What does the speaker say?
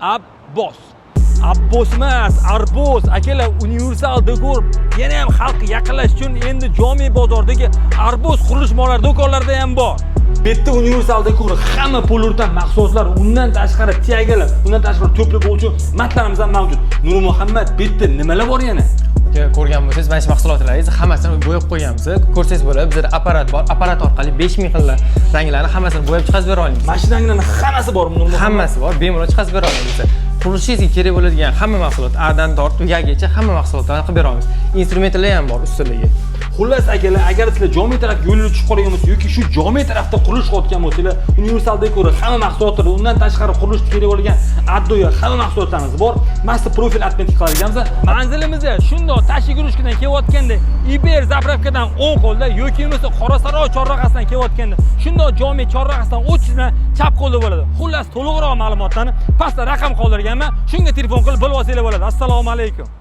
Abbos. Abbos emas, Arboz. Akalar, universal dekor yana ham xalq yaqinlash uchun endi Jome bozordagi Arboz qurilish mollari do'konlarida ham bor. Bitta universal dekor hamma polurtan mahsulotlar, undan tashqari tiagalar, undan tashqari to'pli bo'g'chi matlarimiz ham mavjud. Nur Muhammad, bitta nimalar bor yana? Ko'rgan bo'lsangiz, mana shu mahsulotlaringizni hammasini bo'yab qo'yganmiz. Ko'rsangiz bo'ladi, bizda apparat bor. Apparat orqali 5000 xil ranglarni hammasini bo'yab chiqarib bera olamiz. Mana shu ranglarning hammasi bormi Nur Muhammad? Hammasi bor, bemalol chiqarib bera olamiz. Qurishingizga kerak bo'ladigan hamma mahsulot, A'dan tortib Yagacha hamma mahsulotlarni qilib bera olamiz. Instrumentlar ham bor ustunligi. Xullas akalar, agar sizlar Jome taraf yo'lga chiqib qolgan bo'lsa yoki shu Jome tarafda qurilish qilayotgan bo'lsanglar, universal dekor hamma mahsulotlar, undan tashqari qurilish kerak bo'lgan addoya hamma mahsulotlarimiz bor. Master profil atmetik qilganmiz. Manzilimizda shundoq tashqi yurishkidan kelayotganda Iber zapravkadan o'ng qo'lda yoki bo'lmasa Qorasaroy chorrahasidan kelayotganda shundoq Jome chorrahasidan o'tishdan chap qo'lda bo'ladi. Xullas, to'liqroq ma'lumotlarni pastda raqam qoldirganman. Shunga telefon qilib bilib olsanglar bo'ladi. Assalomu alaykum.